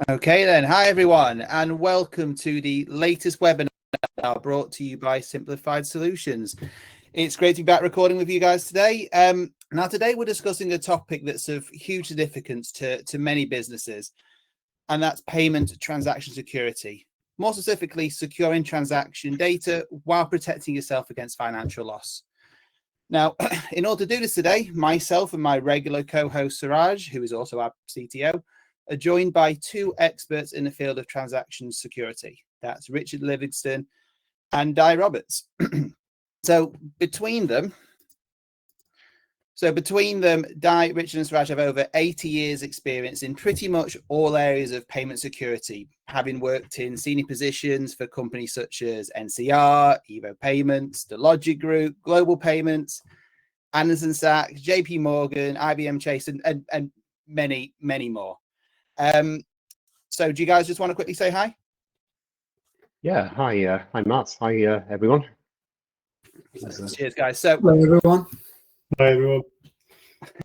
Okay then, hi everyone, and welcome to the latest webinar brought to you by Simplified Solutions. It's great to be back recording with you guys today. Now today we're discussing a topic that's of huge significance to many businesses, and that's payment transaction security. More specifically, securing transaction data while protecting yourself against financial loss. Now, in order to do this today, myself and my regular co-host Suraj, who is also our CTO, are joined by two experts in the field of transaction security. That's Richard Livingstone and Dai Roberts. So between them, Dai, Richard and Suraj have over 80 years experience in pretty much all areas of payment security, having worked in senior positions for companies such as NCR, Evo Payments, the Logic Group, Global Payments, Anderson Zaks, JP Morgan, IBM Chase, and many, many more. So do you guys just want to quickly say hi? Yeah, hi Matt, hi everyone. Cheers, guys. So, hello everyone. Hi everyone.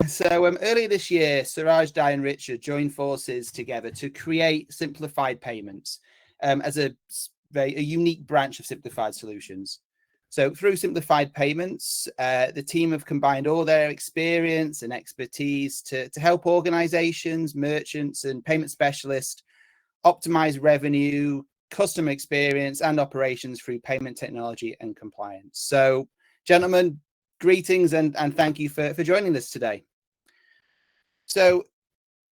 So earlier this year, Suraj, Dai, and Richard joined forces together to create Simplified Payments as a unique branch of Simplified Solutions. So through Simplified Payments, the team have combined all their experience and expertise to help organizations, merchants, and payment specialists optimize revenue, customer experience, and operations through payment technology and compliance. So, gentlemen, greetings and thank you for joining us today. So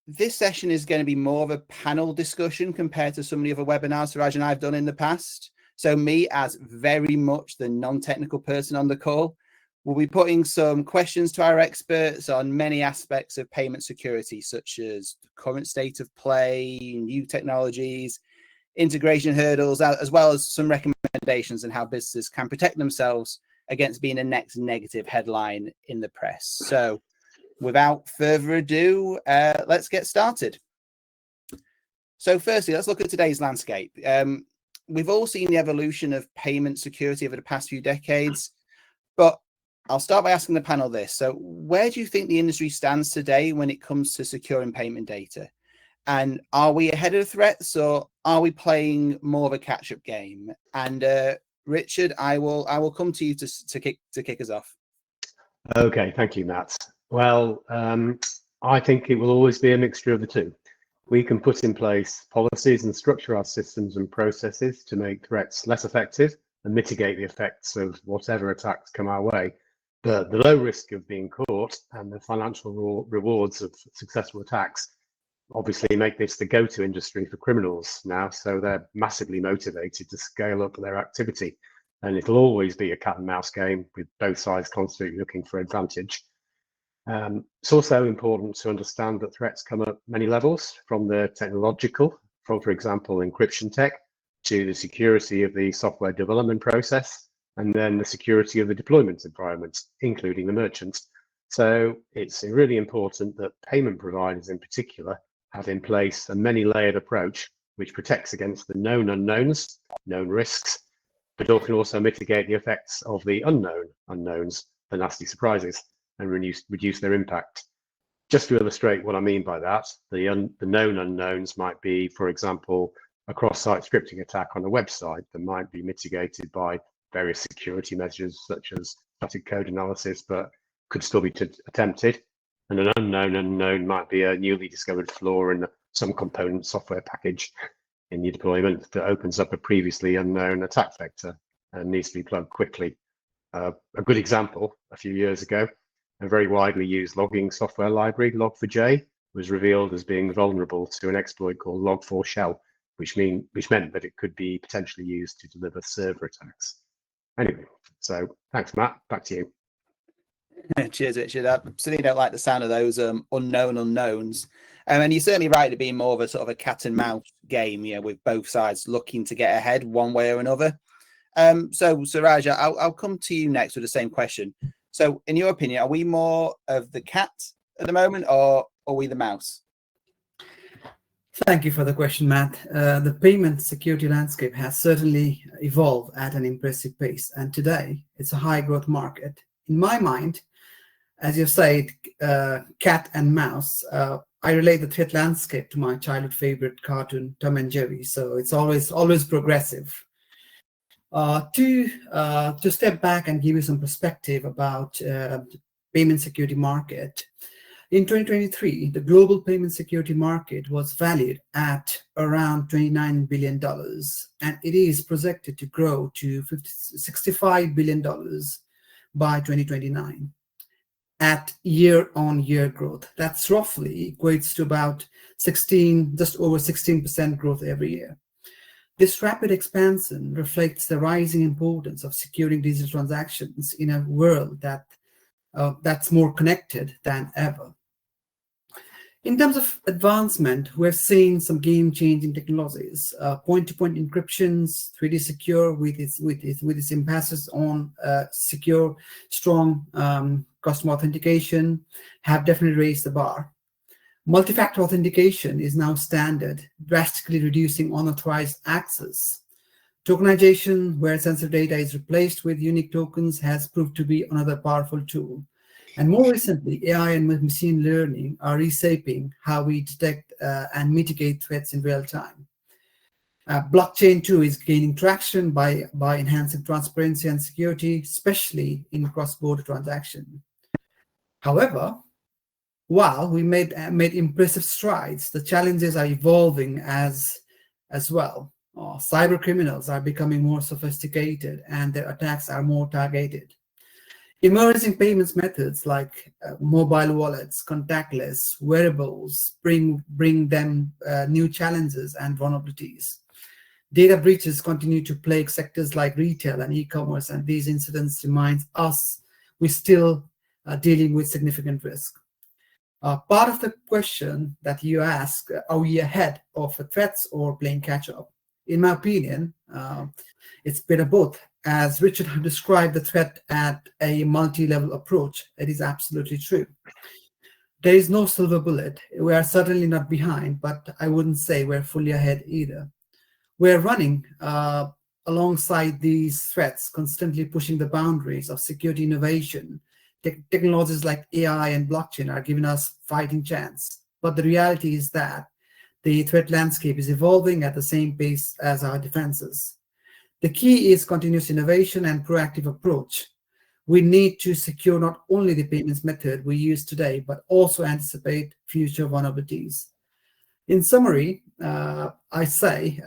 this session is going to be more of a panel discussion compared to some of the other webinars Suraj and I've done in the past. So me, as very much the non-technical person on the call, will be putting some questions to our experts on many aspects of payment security, such as the current state of play, new technologies, integration hurdles, as well as some recommendations on how businesses can protect themselves against being the next negative headline in the press. So without further ado, let's get started. So firstly, let's look at today's landscape. We've all seen the evolution of payment security over the past few decades, but I'll start by asking the panel this. So where do you think the industry stands today when it comes to securing payment data? And are we ahead of the threats, or are we playing more of a catch-up game? And Richard, I will come to you to kick us off. Okay, thank you, Matt. Well, I think it will always be a mixture of the two. We can put in place policies and structure our systems and processes to make threats less effective and mitigate the effects of whatever attacks come our way. But the low risk of being caught and the financial rewards of successful attacks obviously make this the go-to industry for criminals now, so they're massively motivated to scale up their activity. And it'll always be a cat and mouse game with both sides constantly looking for advantage. It's also important to understand that threats come at many levels, from the technological, for example, encryption tech, to the security of the software development process, and then the security of the deployment environment, including the merchant. So it's really important that payment providers in particular have in place a many-layered approach which protects against the known unknowns, known risks, but can also mitigate the effects of the unknown unknowns, the nasty surprises, and reduce their impact. Just to illustrate what I mean by that, the known unknowns might be, for example, a cross-site scripting attack on a website that might be mitigated by various security measures such as static code analysis, but could still be attempted. And an unknown unknown might be a newly discovered flaw in some component software package in your deployment that opens up a previously unknown attack vector and needs to be plugged quickly. A good example, a few years ago, a very widely used logging software library, Log4j, was revealed as being vulnerable to an exploit called Log4Shell, which meant that it could be potentially used to deliver server attacks. Anyway, so thanks, Matt. Back to you. Cheers, Richard. I certainly don't like the sound of those unknown unknowns. And you're certainly right to be more of a sort of a cat and mouse game, with both sides looking to get ahead one way or another. So Suraj, I'll come to you next with the same question. So in your opinion, are we more of the cat at the moment, or are we the mouse? Thank you for the question, Matt. The payment security landscape has certainly evolved at an impressive pace, and today it's a high growth market. In my mind, as you said, cat and mouse, I relate the threat landscape to my childhood favorite cartoon, Tom and Jerry. So it's always progressive. To step back and give you some perspective about the payment security market. In 2023, the global payment security market was valued at around $29 billion, and it is projected to grow to $65 billion by 2029 at year-on-year growth. That's roughly equates to about just over 16% growth every year. This rapid expansion reflects the rising importance of securing digital transactions in a world that's more connected than ever. In terms of advancement, we're seeing some game-changing technologies. Point-to-point encryptions, 3D Secure with its emphasis on secure, strong customer authentication have definitely raised the bar. Multi-factor authentication is now standard, drastically reducing unauthorized access. Tokenization, where sensitive data is replaced with unique tokens, has proved to be another powerful tool. And more recently, AI and machine learning are reshaping how we detect and mitigate threats in real time. Blockchain too is gaining traction by enhancing transparency and security, especially in cross-border transactions. However, while we made impressive strides, the challenges are evolving as well. Cyber criminals are becoming more sophisticated and their attacks are more targeted. Emerging payments methods like mobile wallets, contactless, wearables bring them new challenges and vulnerabilities. Data breaches continue to plague sectors like retail and e-commerce, and these incidents remind us we're still dealing with significant risk. Part of the question that you ask, are we ahead of the threats or playing catch-up? In my opinion, it's a bit of both. As Richard described the threat at a multi-level approach, it is absolutely true. There is no silver bullet. We are certainly not behind, but I wouldn't say we're fully ahead either. We're running alongside these threats, constantly pushing the boundaries of security innovation. Technologies like AI and blockchain are giving us fighting chance. But the reality is that the threat landscape is evolving at the same pace as our defenses. The key is continuous innovation and proactive approach. We need to secure not only the payments method we use today, but also anticipate future vulnerabilities. In summary, I say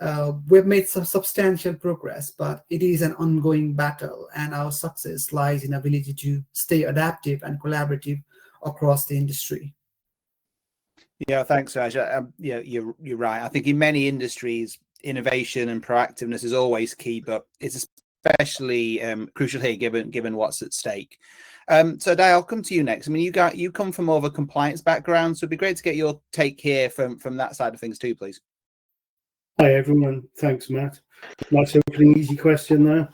we've made some substantial progress, but it is an ongoing battle, and our success lies in ability to stay adaptive and collaborative across the industry. Yeah, thanks, Raj. Yeah, you're right. I think in many industries, innovation and proactiveness is always key, but it's especially crucial here given what's at stake. So Dai, I'll come to you next. I mean, you come from more of a compliance background, so it'd be great to get your take here from that side of things too, please. Hi everyone, thanks Matt. Nice opening, easy question there.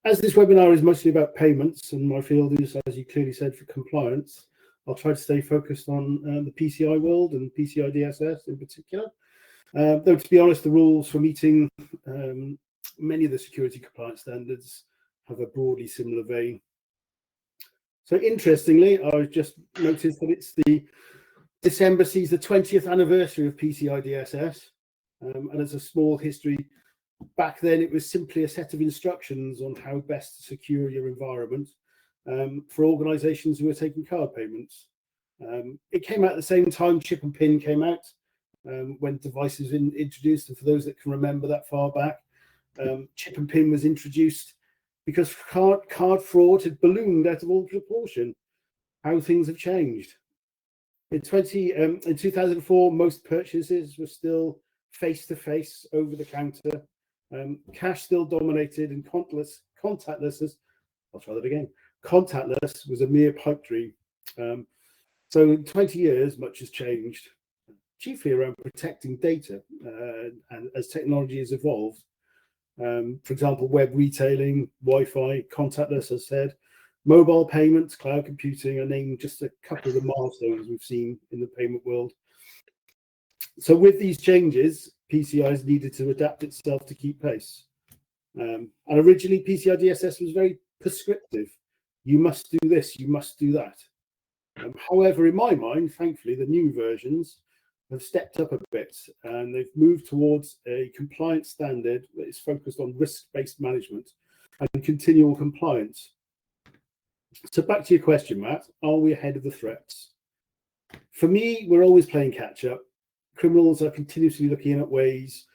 As this webinar is mostly about payments and my field is, as you clearly said, for compliance, I'll try to stay focused on the PCI world and PCI DSS in particular. Though to be honest, the rules for meeting many of the security compliance standards have a broadly similar vein. So interestingly, I just noticed that it's December sees the 20th anniversary of PCI DSS, and as a small history, back then it was simply a set of instructions on how best to secure your environment for organizations who were taking card payments. It came out at the same time chip and PIN came out, when devices were introduced, and for those that can remember that far back, chip and PIN was introduced because card fraud had ballooned out of all proportion. How things have changed. In 2004, most purchases were still face-to-face, over-the-counter. Cash still dominated, and contactless was a mere pipe dream. So in 20 years, much has changed, chiefly around protecting data, and as technology has evolved. For example, web retailing, Wi-Fi, contactless, as said, mobile payments, cloud computing are named just a couple of the milestones we've seen in the payment world. So with these changes, PCI has needed to adapt itself to keep pace. And originally, PCI DSS was very prescriptive. You must do this, you must do that. However, in my mind, thankfully, the new versions have stepped up a bit and they've moved towards a compliance standard that is focused on risk-based management and continual compliance. So back to your question, Matt, are we ahead of the threats? For me, we're always playing catch up. Criminals are continuously looking at ways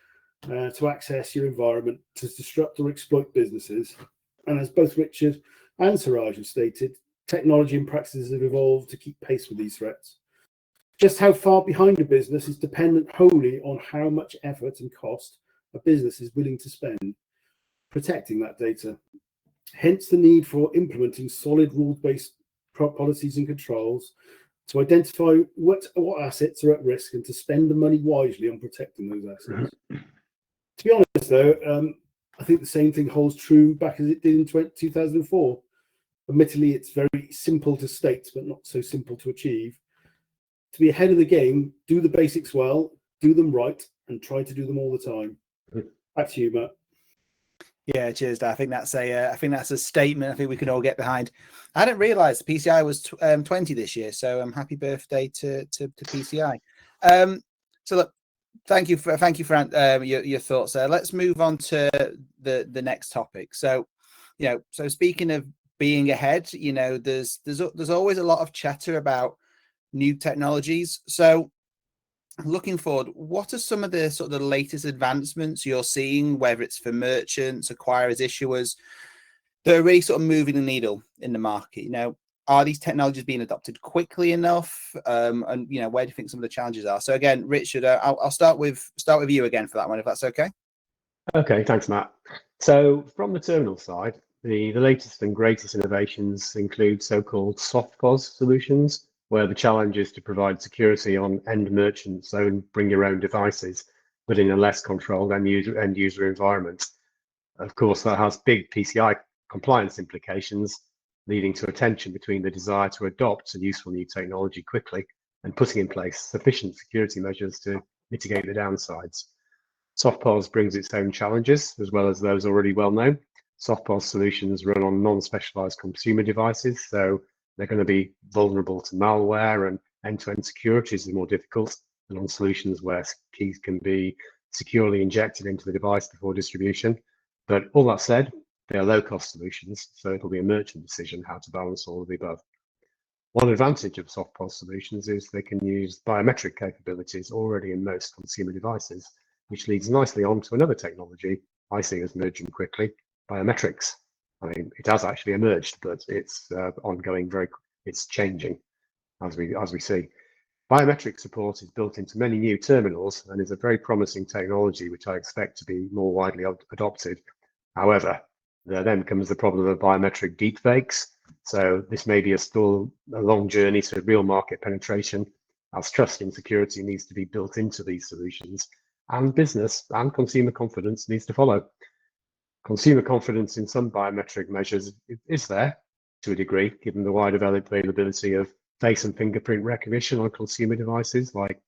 to access your environment, to disrupt or exploit businesses. And as both Richard and Suraj have stated, technology and practices have evolved to keep pace with these threats. Just how far behind a business is dependent wholly on how much effort and cost a business is willing to spend protecting that data. Hence the need for implementing solid rules-based policies and controls to identify what assets are at risk and to spend the money wisely on protecting those assets. To be honest, though, I think the same thing holds true back as it did in 2004. Admittedly, it's very simple to state, but not so simple to achieve. To be ahead of the game, do the basics well, do them right, and try to do them all the time. Back to you, Matt. Yeah, cheers, Dad. I think that's a statement I think we can all get behind. I didn't realise the PCI was 20 this year, so happy birthday to PCI. So look, thank you for your thoughts there. Let's move on to the next topic. So, so speaking of being ahead, there's always a lot of chatter about new technologies. So looking forward, what are some of the sort of the latest advancements you're seeing, whether it's for merchants, acquirers, issuers, that are really sort of moving the needle in the market? Are these technologies being adopted quickly enough? And where do you think some of the challenges are? So again, Richard, I'll start with you again for that one, if that's okay. Okay, thanks, Matt. So from the terminal side, the latest and greatest innovations include so-called soft POS solutions, where the challenge is to provide security on end merchants' own bring your own devices, but in a less controlled end user environment. Of course, that has big PCI compliance implications, leading to a tension between the desire to adopt a useful new technology quickly and putting in place sufficient security measures to mitigate the downsides. Soft POS brings its own challenges, as well as those already well known. Soft POS solutions run on non-specialized consumer devices, so they're going to be vulnerable to malware, and end-to-end security is more difficult than on solutions where keys can be securely injected into the device before distribution. But all that said, they are low-cost solutions, so it'll be a merchant decision how to balance all of the above. One advantage of soft POS solutions is they can use biometric capabilities already in most consumer devices, which leads nicely on to another technology I see as merging quickly, biometrics. I mean, it has actually emerged, but it's ongoing. It's changing as we see. Biometric support is built into many new terminals and is a very promising technology, which I expect to be more widely adopted. However, there then comes the problem of biometric deepfakes. So this may be still a long journey to real market penetration, as trust in security needs to be built into these solutions, and business and consumer confidence needs to follow. Consumer confidence in some biometric measures is there to a degree, given the wide availability of face and fingerprint recognition on consumer devices like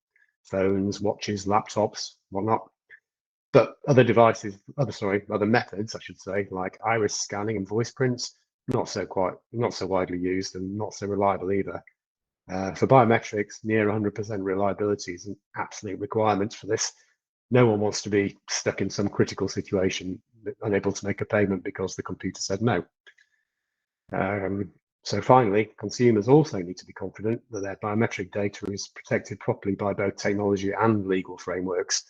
phones, watches, laptops, whatnot. But other methods, I should say, like iris scanning and voice prints, not so widely used and not so reliable either. For biometrics, near 100% reliability is an absolute requirement for this. No one wants to be stuck in some critical situation, unable to make a payment because the computer said no. So finally, consumers also need to be confident that their biometric data is protected properly by both technology and legal frameworks.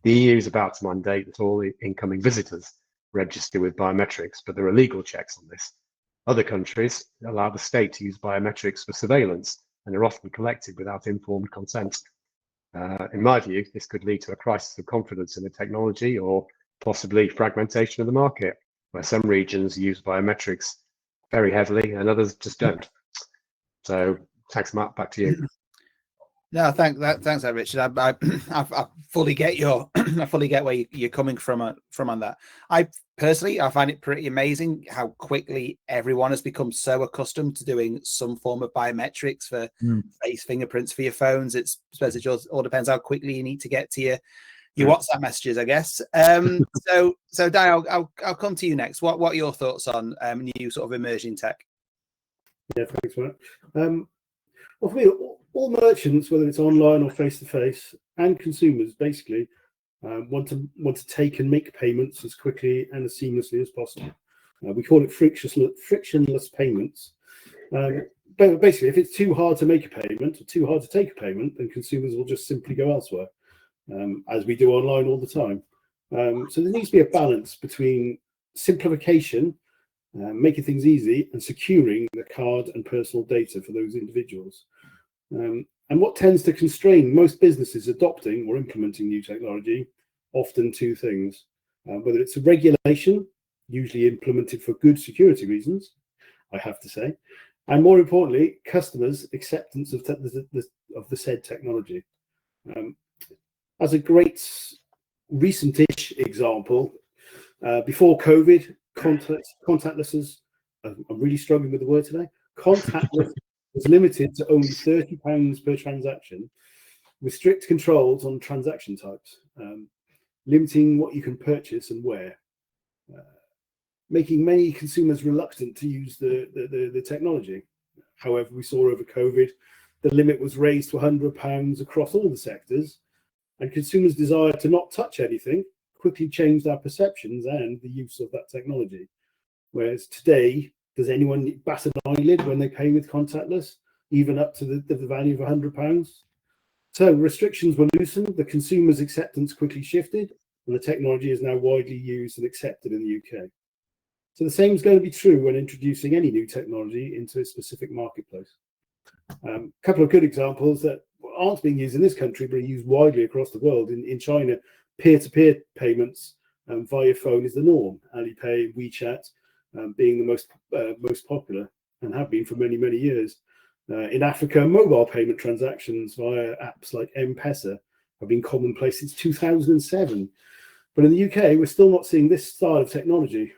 The EU is about to mandate that all incoming visitors register with biometrics, but there are legal checks on this. Other countries allow the state to use biometrics for surveillance and are often collected without informed consent. In my view, this could lead to a crisis of confidence in the technology or possibly fragmentation of the market, where some regions use biometrics very heavily and others just don't. So thanks, Matt, back to you. No, thanks, Richard. I fully get I fully get where you're coming from on that. I find it pretty amazing how quickly everyone has become so accustomed to doing some form of biometrics for face fingerprints for your phones. I suppose it just all depends how quickly you need to get to your WhatsApp messages, I guess. So Dai, I'll come to you next. What are your thoughts on new sort of emerging tech? Yeah, thanks, Matt. Well, for me, all merchants, whether it's online or face-to-face, and consumers basically want to take and make payments as quickly and as seamlessly as possible. We call it frictionless payments. But basically, if it's too hard to make a payment or too hard to take a payment, then consumers will just simply go elsewhere, as we do online all the time. So there needs to be a balance between simplification, making things easy, and securing the card and personal data for those individuals. And what tends to constrain most businesses adopting or implementing new technology, often two things, whether it's a regulation, usually implemented for good security reasons, I have to say, and more importantly, customers' acceptance of the said technology. As a great recent-ish example, before COVID, contactless, I'm really struggling with the word today, contactless was limited to only £30 per transaction, with strict controls on transaction types, limiting what you can purchase and where, making many consumers reluctant to use the technology. However, we saw over COVID, the limit was raised to £100 across all the sectors, and consumers' desire to not touch anything quickly changed our perceptions and the use of that technology. Whereas today, does anyone bat an eyelid when they pay with contactless, even up to the value of £100? So restrictions were loosened, the consumer's acceptance quickly shifted, and the technology is now widely used and accepted in the UK. So the same is going to be true when introducing any new technology into a specific marketplace. A couple of good examples that aren't being used in this country, but are used widely across the world. In China, peer-to-peer payments via phone is the norm. Alipay, WeChat being the most popular, and have been for many, many years. In Africa, mobile payment transactions via apps like M-Pesa have been commonplace since 2007. But in the UK, we're still not seeing this style of technology.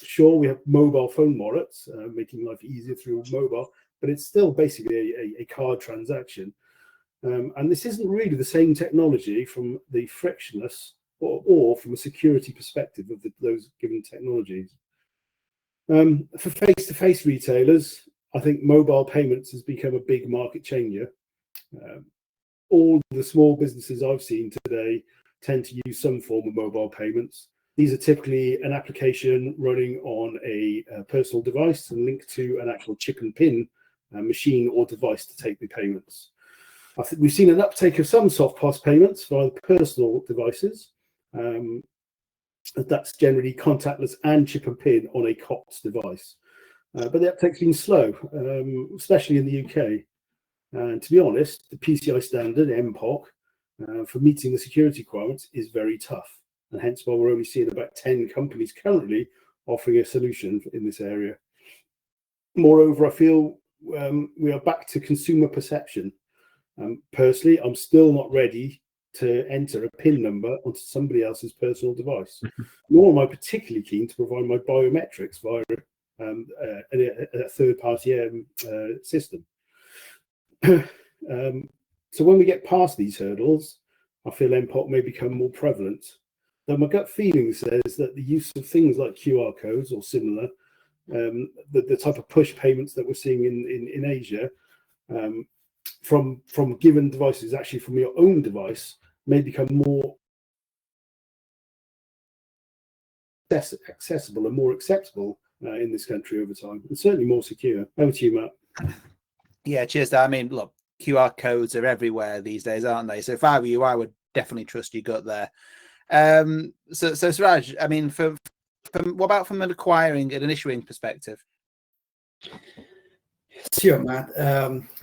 Sure, we have mobile phone wallets, making life easier through mobile, but it's still basically a card transaction. And this isn't really the same technology from the frictionless or from a security perspective of those given technologies. For face-to-face retailers, I think mobile payments has become a big market changer. All the small businesses I've seen today tend to use some form of mobile payments. These are typically an application running on a personal device and linked to an actual chip and pin machine or device to take the payments. I think we've seen an uptake of some soft POS payments via personal devices. That's generally contactless and chip and pin on a COTS device. But the uptake's been slow, especially in the UK. And to be honest, the PCI standard, MPOC, for meeting the security requirements is very tough. And hence why we're only seeing about 10 companies currently offering a solution in this area. Moreover, I feel we are back to consumer perception. Personally, I'm still not ready to enter a PIN number onto somebody else's personal device, nor am I particularly keen to provide my biometrics via a third-party system. So when we get past these hurdles, I feel MPOC may become more prevalent. Though my gut feeling says that the use of things like QR codes or similar, the type of push payments that we're seeing in Asia, from given devices, actually from your own device, may become more accessible and more acceptable in this country over time, and certainly more secure. Over to you, Matt. Yeah, cheers. I mean, look, QR codes are everywhere these days, aren't they? So if I were you, I would definitely trust your gut there. So Suraj, I mean, what about from an acquiring and an issuing perspective? Sure, Matt.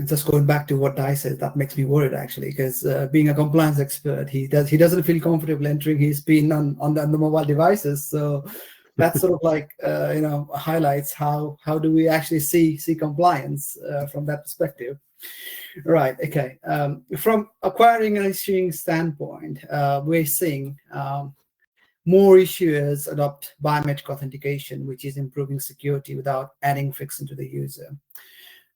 Just going back to what Dai said, that makes me worried actually, because being a compliance expert, he doesn't feel comfortable entering his PIN on the mobile devices. So that sort of like highlights how do we actually see compliance from that perspective. Right. Okay. From acquiring and issuing standpoint, we're seeing more issuers adopt biometric authentication, which is improving security without adding friction to the user.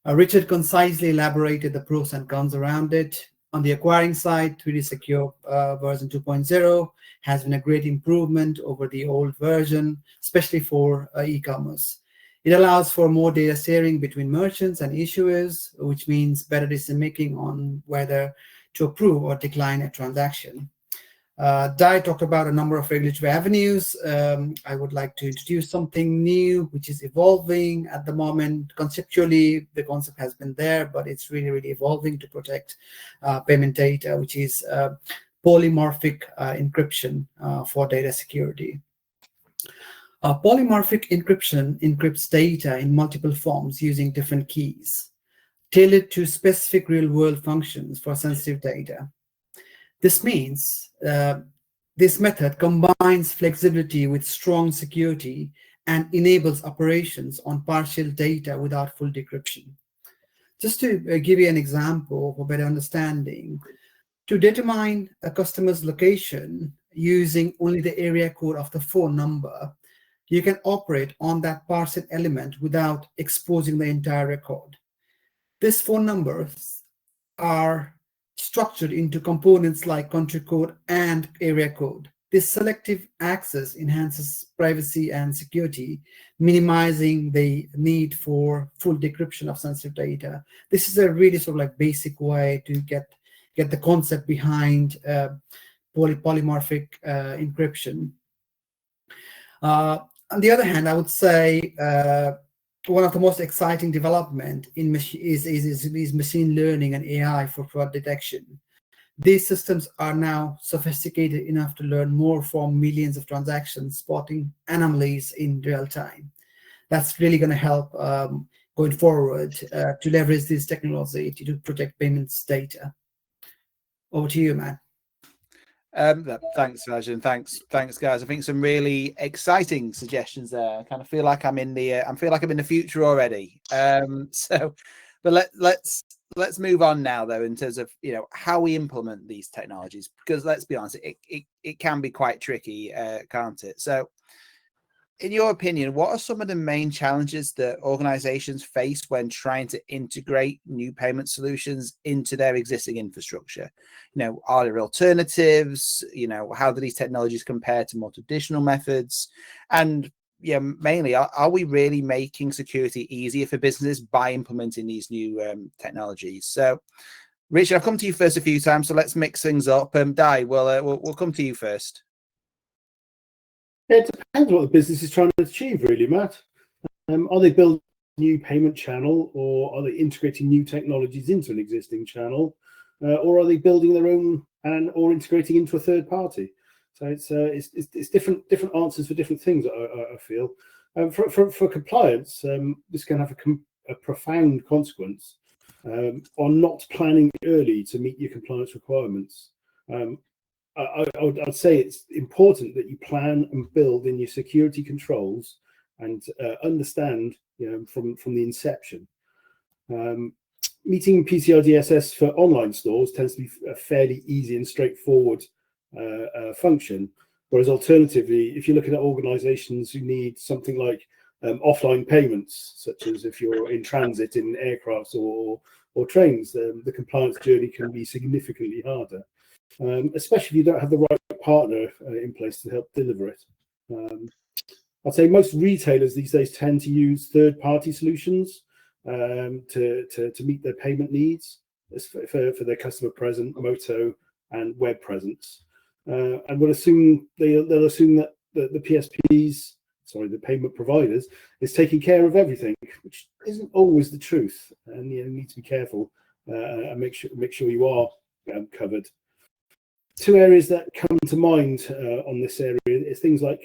Richard concisely elaborated the pros and cons around it. On the acquiring side, 3D Secure version 2.0 has been a great improvement over the old version, especially for e-commerce. It allows for more data sharing between merchants and issuers, which means better decision making on whether to approve or decline a transaction. Dai talked about a number of regulatory avenues. I would like to introduce something new, which is evolving at the moment. Conceptually, the concept has been there, but it's really evolving to protect payment data, which is polymorphic encryption for data security. Polymorphic encryption encrypts data in multiple forms using different keys, tailored to specific real-world functions for sensitive data. This means this method combines flexibility with strong security and enables operations on partial data without full decryption. Just to give you an example for better understanding, to determine a customer's location using only the area code of the phone number, you can operate on that parcel element without exposing the entire record. These phone numbers are structured into components like country code and area code. This selective access enhances privacy and security, minimizing the need for full decryption of sensitive data. This is a really sort of like basic way to get the concept behind polymorphic encryption. On the other hand, I would say one of the most exciting development in is machine learning and AI for fraud detection. These systems are now sophisticated enough to learn more from millions of transactions, spotting anomalies in real time. That's really going to help going forward to leverage this technology to protect payments data. Over to you, Matt. Thanks, Raj, and thanks, guys. I think some really exciting suggestions there. I kind of feel like I'm in the future already. But let's move on now, though, in terms of how we implement these technologies, because let's be honest, it can be quite tricky, can't it? So, in your opinion, what are some of the main challenges that organizations face when trying to integrate new payment solutions into their existing infrastructure? Are there alternatives? How do these technologies compare to more traditional methods? And mainly, are we really making security easier for business by implementing these new technologies? So, Richard, I've come to you first a few times, so let's mix things up. Dai, we'll come to you first. It depends what the business is trying to achieve, really, Matt. Are they building a new payment channel, or are they integrating new technologies into an existing channel, or are they building their own or integrating into a third party? So it's different answers for different things. I feel for compliance, this can have a profound consequence on not planning early to meet your compliance requirements. I'd say it's important that you plan and build in your security controls and understand from the inception. Meeting PCI DSS for online stores tends to be a fairly easy and straightforward function, whereas alternatively, if you're looking at organizations who need something like offline payments, such as if you're in transit in aircrafts or trains, the compliance journey can be significantly harder. Especially if you don't have the right partner in place to help deliver it. I'd say most retailers these days tend to use third-party solutions to meet their payment needs for their customer present, Moto, and web presence. And they'll assume that the PSPs, the payment providers, is taking care of everything, which isn't always the truth. And you need to be careful and make sure you are covered. Two areas that come to mind on this area is things like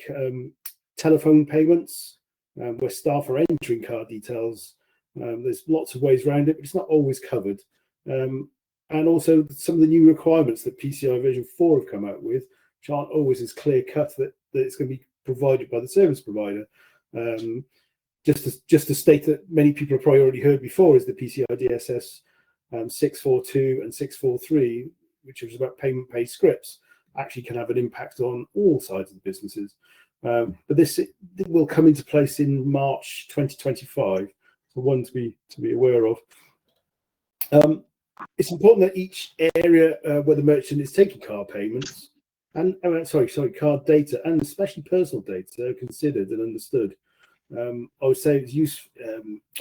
telephone payments, where staff are entering card details. There's lots of ways around it, but it's not always covered. And also some of the new requirements that PCI version 4 have come out with, which aren't always as clear cut that it's going to be provided by the service provider. Just to state that many people have probably already heard before is the PCI DSS 642 and 643, which is about payment pay scripts, actually can have an impact on all sides of the businesses. But this will come into place in March 2025, so one to be aware of. It's important that each area where the merchant is taking card payments and card data, and especially personal data, are considered and understood. I would say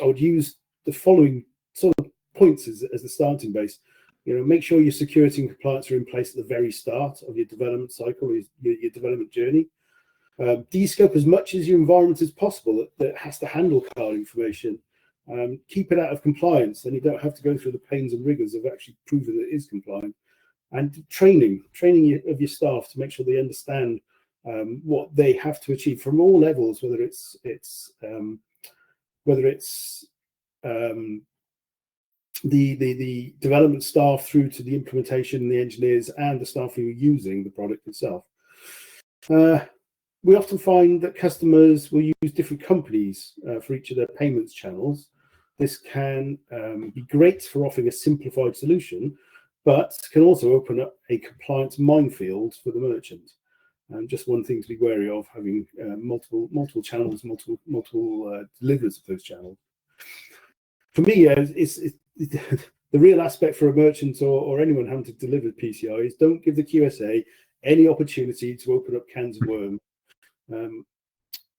I would use the following sort of points as the starting base. Make sure your security and compliance are in place at the very start of your development cycle, your development journey. De-scope as much as your environment as possible that has to handle card information. Keep it out of compliance, then you don't have to go through the pains and rigors of actually proving that it is compliant. And training of your staff to make sure they understand what they have to achieve from all levels, whether it's the development staff through to the implementation, the engineers, and the staff who are using the product itself. We often find that customers will use different companies for each of their payments channels. This can be great for offering a simplified solution, but can also open up a compliance minefield for the merchant. Just one thing to be wary of, having multiple channels, multiple deliverers of those channels. For me, it's the real aspect for a merchant or anyone having to deliver PCI is don't give the QSA any opportunity to open up cans of worms,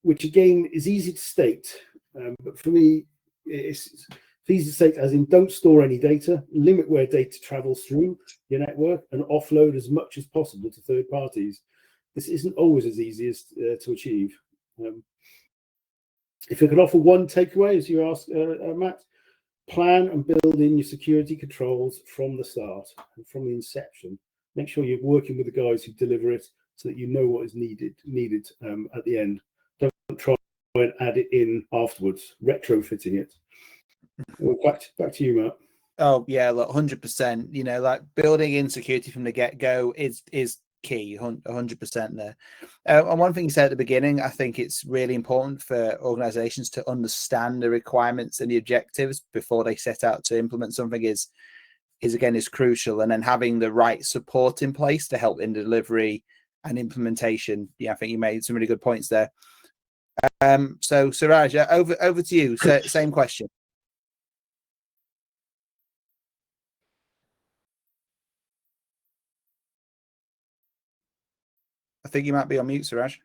which again is easy to state, but for me, it's easy to state as in don't store any data, limit where data travels through your network, and offload as much as possible to third parties. This isn't always as easy as to achieve. If I could offer one takeaway, as you asked, Matt, plan and build in your security controls from the start and from the inception. Make sure you're working with the guys who deliver it so that you know what is needed at the end. Don't try and add it in afterwards, retrofitting it. Well, back to you, Matt. Oh yeah, look, 100%. Like building in security from the get-go is key, 100% there. And one thing you said at the beginning, I think it's really important for organizations to understand the requirements and the objectives before they set out to implement something is crucial. And then having the right support in place to help in delivery and implementation. Yeah, I think you made some really good points there. So Suraj, over to you. Same question. I think you might be on mute, Suraj.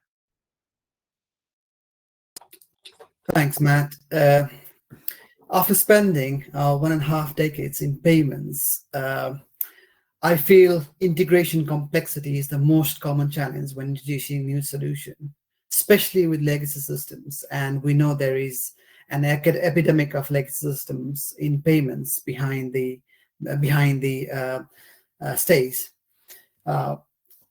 Thanks, Matt. After spending 1.5 decades in payments, I feel integration complexity is the most common challenge when introducing new solution, especially with legacy systems. And we know there is an epidemic of legacy systems in payments behind the stays.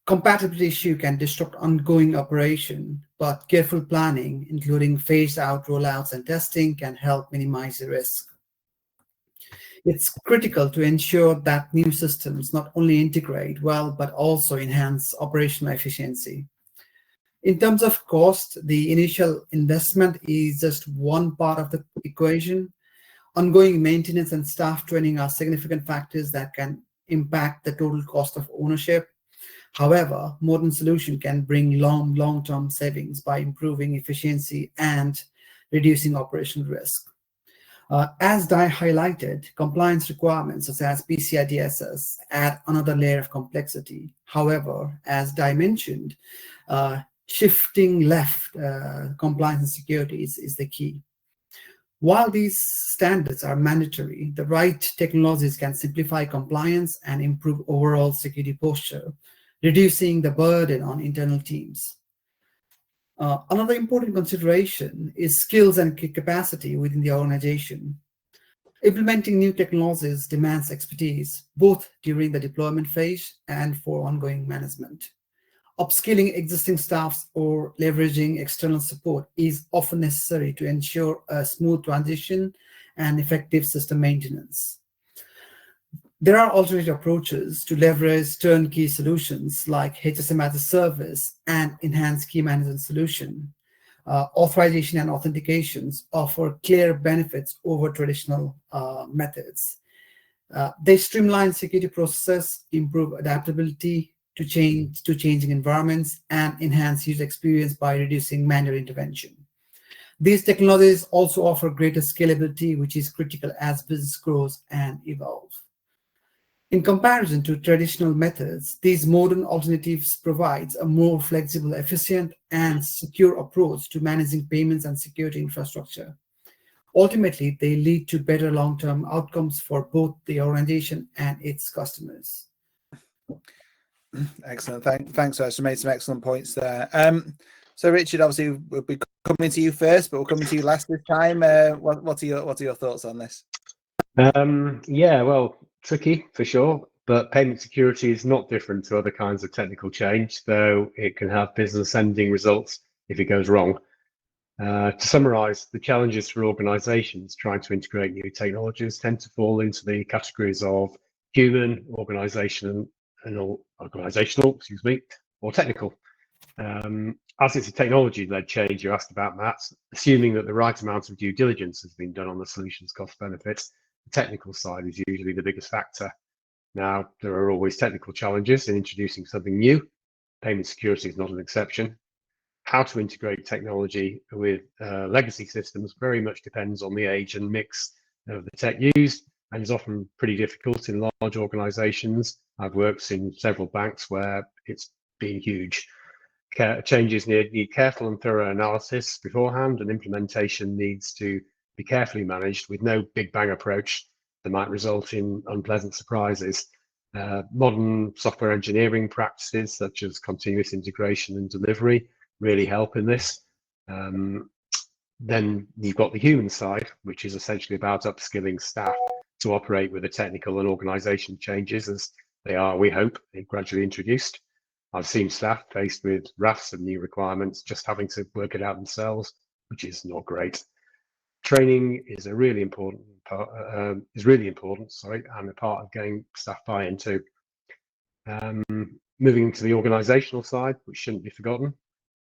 Compatibility issue can disrupt ongoing operation, but careful planning, including phased out rollouts and testing, can help minimize the risk. It's critical to ensure that new systems not only integrate well, but also enhance operational efficiency. In terms of cost, the initial investment is just one part of the equation. Ongoing maintenance and staff training are significant factors that can impact the total cost of ownership. However, modern solution can bring long-term savings by improving efficiency and reducing operational risk. As Dai highlighted, compliance requirements such as PCI DSS add another layer of complexity. However, as Dai mentioned, shifting left compliance and security is the key. While these standards are mandatory, the right technologies can simplify compliance and improve overall security posture, reducing the burden on internal teams. Another important consideration is skills and capacity within the organization. Implementing new technologies demands expertise, both during the deployment phase and for ongoing management. Upskilling existing staffs or leveraging external support is often necessary to ensure a smooth transition and effective system maintenance. There are alternative approaches to leverage turnkey solutions like HSM as a service and enhanced key management solution. Authorization and authentications offer clear benefits over traditional methods. They streamline security processes, improve adaptability to changing environments, and enhance user experience by reducing manual intervention. These technologies also offer greater scalability, which is critical as business grows and evolves. In comparison to traditional methods, these modern alternatives provides a more flexible, efficient, and secure approach to managing payments and security infrastructure. Ultimately, they lead to better long-term outcomes for both the organization and its customers. Excellent. Thanks, Suraj. You made some excellent points there. So, Richard, obviously, we'll be coming to you first, but we'll come to you last this time. What are your thoughts on this? Yeah, well, tricky for sure, but payment security is not different to other kinds of technical change, though it can have business-ending results if it goes wrong. To summarize, the challenges for organizations trying to integrate new technologies tend to fall into the categories of human, organizational, or technical. As it's a technology-led change you asked about, Matt, assuming that the right amount of due diligence has been done on the solution's cost benefits, the technical side is usually the biggest factor. Now, there are always technical challenges in introducing something new. Payment security is not an exception. How to integrate technology with legacy systems very much depends on the age and mix of the tech used, and is often pretty difficult in large organizations. I've worked in several banks where it's been huge. Changes need careful and thorough analysis beforehand, and implementation needs to be carefully managed with no big bang approach that might result in unpleasant surprises. Modern software engineering practices such as continuous integration and delivery really help in this. Then you've got the human side, which is essentially about upskilling staff to operate with the technical and organization changes as they are, we hope, gradually introduced. I've seen staff faced with rafts of new requirements just having to work it out themselves, which is not great. Training is a really important part, and a part of getting staff buy-in too. Moving to the organizational side, which shouldn't be forgotten,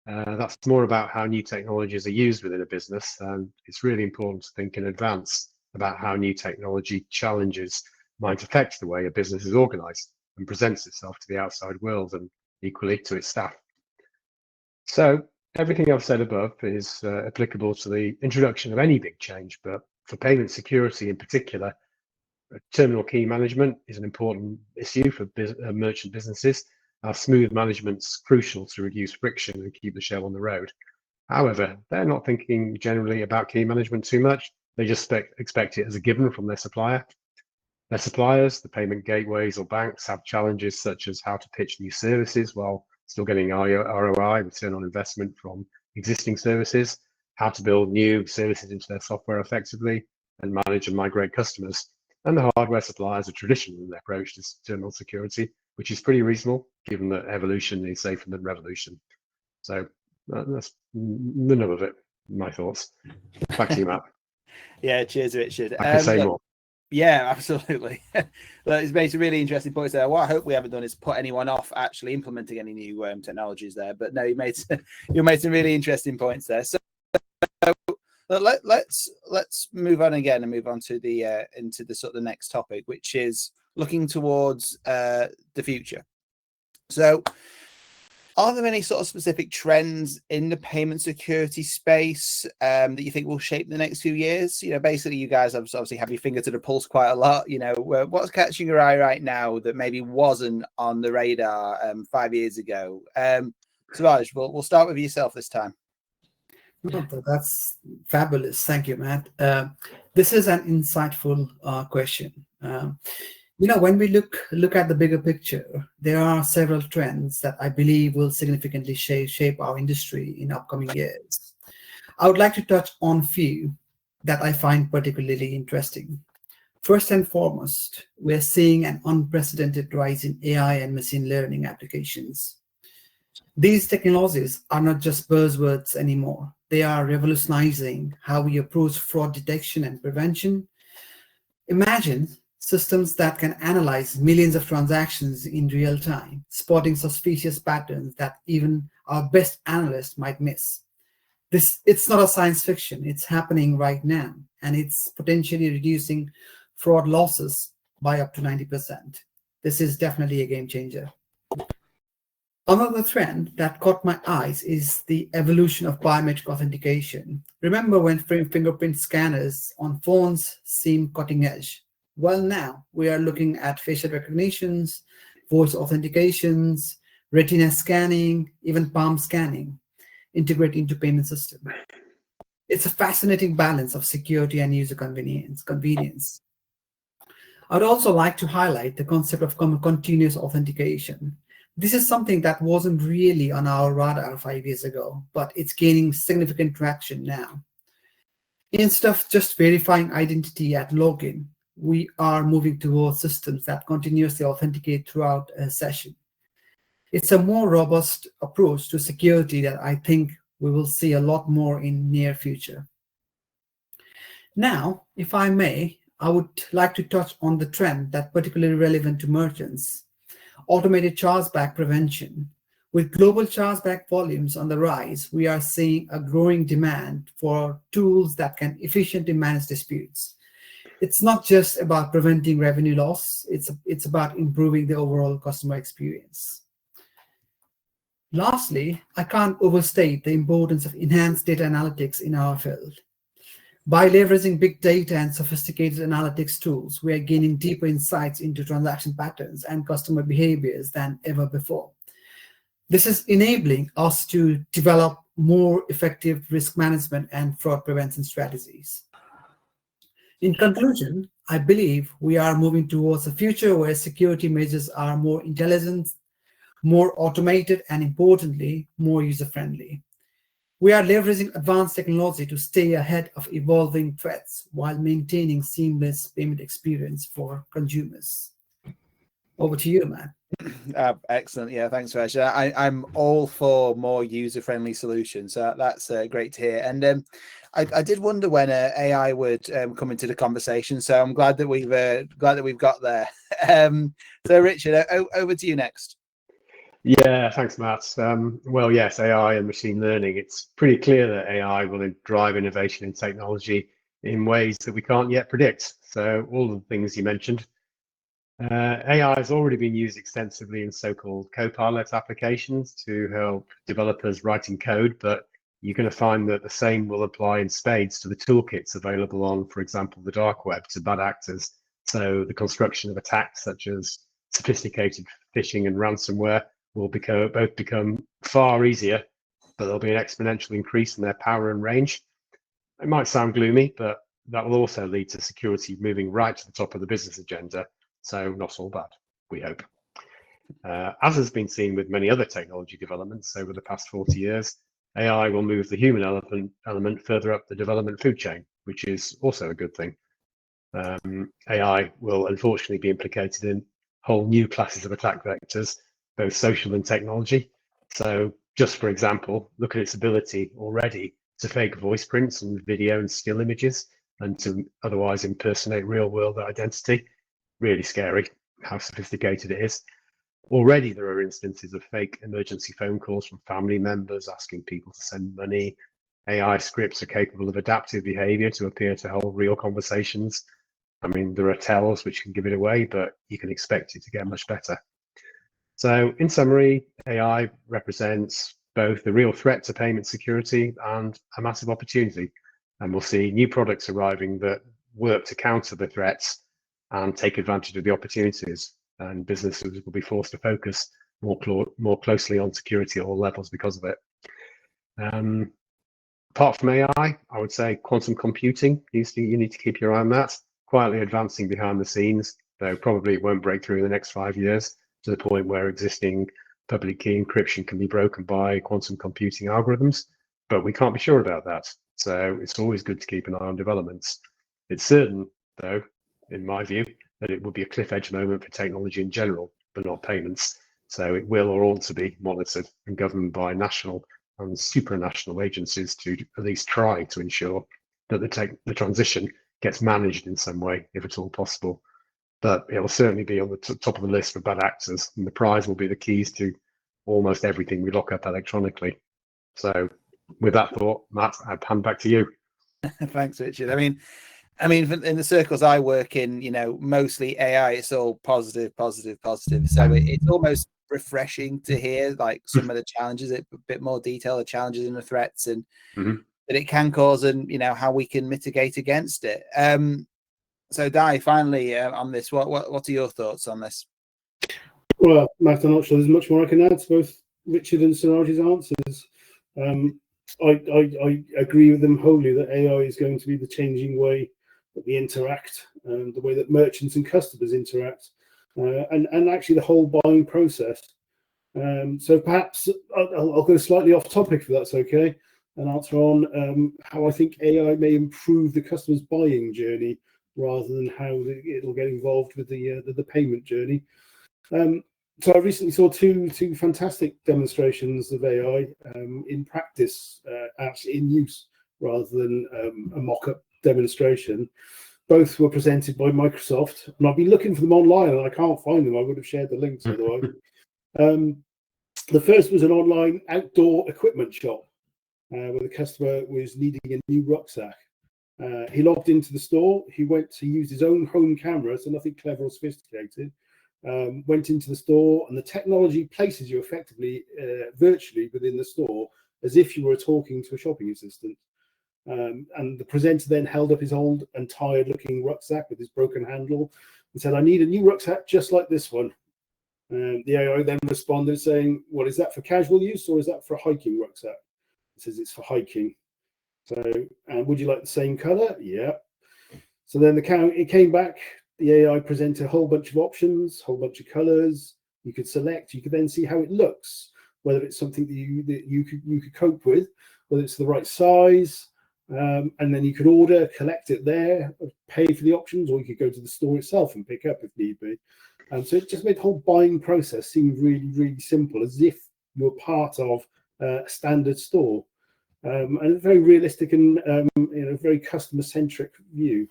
that's more about how new technologies are used within a business, and it's really important to think in advance about how new technology challenges might affect the way a business is organized and presents itself to the outside world, and equally to its staff. So everything I've said above is applicable to the introduction of any big change, but for payment security in particular, terminal key management is an important issue for merchant businesses. Smooth management's crucial to reduce friction and keep the show on the road. However, they're not thinking generally about key management too much. They just expect it as a given from their supplier. Their suppliers, the payment gateways or banks, have challenges such as how to pitch new services while still getting ROI, return on investment, from existing services, how to build new services into their software effectively, and manage and migrate customers. And the hardware suppliers are traditional in their approach to terminal security, which is pretty reasonable, given that evolution is safer than revolution. So that's the nub of it, my thoughts. Back to you, Matt. Yeah, cheers, Richard. I can say more. Yeah, absolutely. Well, it's made some really interesting points there. What I hope we haven't done is put anyone off actually implementing any new technologies there. But no, you made some really interesting points there. So let's move on again and move on to the into the sort of the next topic, which is looking towards the future. So, are there any sort of specific trends in the payment security space that you think will shape the next few years? You know, basically, you guys obviously have your finger to the pulse quite a lot. You know, what's catching your eye right now that maybe wasn't on the radar 5 years ago? Suraj, we'll start with yourself this time. That's fabulous. Thank you, Matt. This is an insightful question. You know, when we look at the bigger picture, there are several trends that I believe will significantly shape our industry in upcoming years. I would like to touch on a few that I find particularly interesting. First and foremost, we're seeing an unprecedented rise in AI and machine learning applications. These technologies are not just buzzwords anymore. They are revolutionizing how we approach fraud detection and prevention. Imagine systems that can analyze millions of transactions in real time, spotting suspicious patterns that even our best analysts might miss. It's not a science fiction, it's happening right now, and it's potentially reducing fraud losses by up to 90%. This is definitely a game changer. Another trend that caught my eyes is the evolution of biometric authentication. Remember when fingerprint scanners on phones seemed cutting edge? Well, now we are looking at facial recognitions, voice authentications, retina scanning, even palm scanning, integrate into payment system. It's a fascinating balance of security and user convenience. I'd also like to highlight the concept of continuous authentication. This is something that wasn't really on our radar 5 years ago, but it's gaining significant traction now. Instead of just verifying identity at login, we are moving towards systems that continuously authenticate throughout a session. It's a more robust approach to security that I think we will see a lot more in near future. Now, if I may, I would like to touch on the trend that's particularly relevant to merchants: automated chargeback prevention. With global chargeback volumes on the rise, we are seeing a growing demand for tools that can efficiently manage disputes. It's not just about preventing revenue loss, it's about improving the overall customer experience. Lastly, I can't overstate the importance of enhanced data analytics in our field. By leveraging big data and sophisticated analytics tools, we are gaining deeper insights into transaction patterns and customer behaviors than ever before. This is enabling us to develop more effective risk management and fraud prevention strategies. In conclusion, I believe we are moving towards a future where security measures are more intelligent, more automated, and importantly, more user-friendly. We are leveraging advanced technology to stay ahead of evolving threats while maintaining seamless payment experience for consumers. Over to you, man. Excellent. Yeah, thanks, Raj. I'm all for more user-friendly solutions. That's great to hear. And I did wonder when AI would come into the conversation. So I'm glad that we've got there. So Richard, over to you next. Yeah, thanks, Matt. Well, yes, AI and machine learning. It's pretty clear that AI will drive innovation in technology in ways that we can't yet predict. So all of the things you mentioned. AI has already been used extensively in so-called co-pilot applications to help developers writing code, but you're going to find that the same will apply in spades to the toolkits available on, for example, the dark web to bad actors. So the construction of attacks such as sophisticated phishing and ransomware will both become far easier, but there'll be an exponential increase in their power and range. It might sound gloomy, but that will also lead to security moving right to the top of the business agenda. So not all bad, we hope. As has been seen with many other technology developments over the past 40 years, AI will move the human element further up the development food chain, which is also a good thing. AI will unfortunately be implicated in whole new classes of attack vectors, both social and technology. So just for example, look at its ability already to fake voice prints and video and still images and to otherwise impersonate real world identity. Really scary how sophisticated it is. Already there are instances of fake emergency phone calls from family members asking people to send money. AI scripts are capable of adaptive behavior to appear to hold real conversations. I mean, there are tells which can give it away, but you can expect it to get much better. So in summary, AI represents both the real threat to payment security and a massive opportunity. And we'll see new products arriving that work to counter the threats and take advantage of the opportunities. And businesses will be forced to focus more closely on security at all levels because of it. Apart from AI, I would say quantum computing, you need to keep your eye on that, quietly advancing behind the scenes, though probably it won't break through in the next 5 years to the point where existing public key encryption can be broken by quantum computing algorithms, but we can't be sure about that. So it's always good to keep an eye on developments. It's certain, though, in my view, that it will be a cliff edge moment for technology in general, but not payments. So it will or ought to be monitored and governed by national and supranational agencies to at least try to ensure that the transition gets managed in some way, if at all possible. But it will certainly be on the top of the list for bad actors, and the prize will be the keys to almost everything we lock up electronically. So with that thought, Matt, I'd hand back to you. Thanks, Richard. I mean, in the circles I work in, mostly AI, it's all positive. So it's almost refreshing to hear like some of the challenges, a bit more detail, the challenges and the threats, and that it can cause, and how we can mitigate against it. So Dai, finally on this, what are your thoughts on this? Well, Matt, I'm not sure there's much more I can add to both Richard and Suraj's answers. I agree with them wholly that AI is going to be the changing way that we interact, and the way that merchants and customers interact, and actually the whole buying process. So perhaps I'll go slightly off topic if that's okay, and answer on how I think AI may improve the customer's buying journey rather than how it'll get involved with the payment journey. So I recently saw two fantastic demonstrations of AI in practice, actually in use, rather than a mock-up demonstration. Both were presented by Microsoft, and I've been looking for them online and I can't find them. I would have shared the links otherwise. The first was an online outdoor equipment shop where the customer was needing a new rucksack. He logged into the store. He went to use his own home camera, so nothing clever or sophisticated. Went into the store, and the technology places you effectively virtually within the store as if you were talking to a shopping assistant. And the presenter then held up his old and tired looking rucksack with his broken handle and said, "I need a new rucksack just like this one." The AI then responded saying, "Well, is that for casual use or is that for a hiking rucksack?" It says it's for hiking. So, and would you like the same color? Yeah. So then it came back. The AI presented a whole bunch of options, a whole bunch of colors. You could select. You could then see how it looks, whether it's something that you could cope with, whether it's the right size, and then you could order, collect it there, pay for the options, or you could go to the store itself and pick up if need be. So it just made the whole buying process seem really, really simple, as if you were part of a standard store, and a very realistic and very customer-centric view.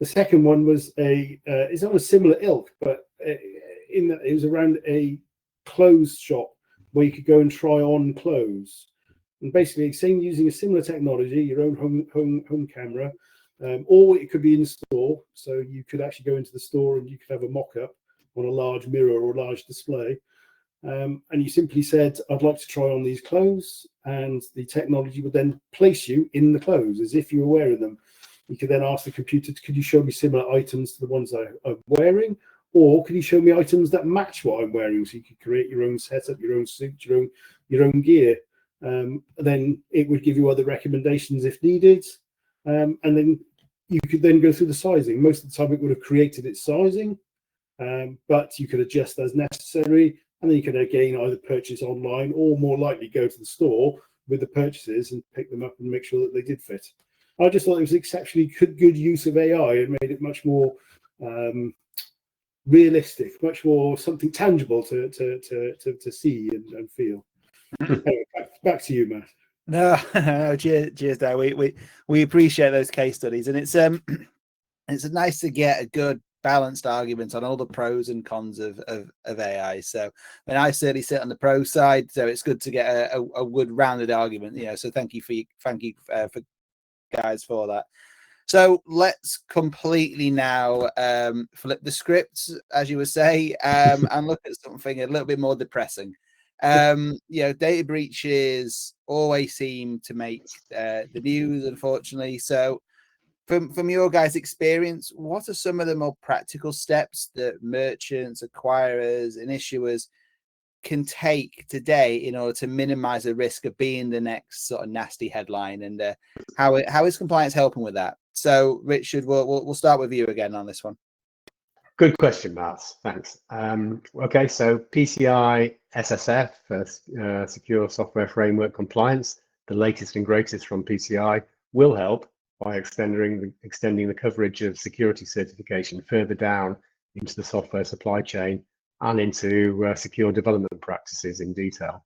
The second one was it's on a similar ilk, but in that it was around a clothes shop where you could go and try on clothes, and basically using a similar technology, your own home camera, or it could be in store. So you could actually go into the store and you could have a mock-up on a large mirror or large display, and you simply said, "I'd like to try on these clothes," and the technology would then place you in the clothes as if you were wearing them. You could then ask the computer, "Could you show me similar items to the ones I'm wearing, or can you show me items that match what I'm wearing?" So you could create your own setup, your own suit, your own gear. Then it would give you other recommendations if needed, and then you could then go through the sizing. Most of the time, it would have created its sizing. But you could adjust as necessary, and then you can again either purchase online or more likely go to the store with the purchases and pick them up and make sure that they did fit. I just thought it was exceptionally good use of AI and made it much more realistic, much more something tangible to see and feel. Anyway, back to you, Matt. No, cheers, Dai. We appreciate those case studies, and it's nice to get a good balanced argument on all the pros and cons of AI. So, I certainly sit on the pro side, so it's good to get a good rounded argument. So thank you for guys for that. So let's completely now flip the script, as you would say, and look at something a little bit more depressing. Data breaches always seem to make the news, unfortunately. So from your guys' experience, what are some of the more practical steps that merchants, acquirers, and issuers can take today in order to minimize the risk of being the next sort of nasty headline, and how is compliance helping with that? So Richard, we'll start with you again on this one. Good question, Matt. Thanks. Okay, so PCI SSF, Secure Software Framework Compliance, the latest and greatest from PCI, will help by extending the coverage of security certification further down into the software supply chain and into secure development practices in detail.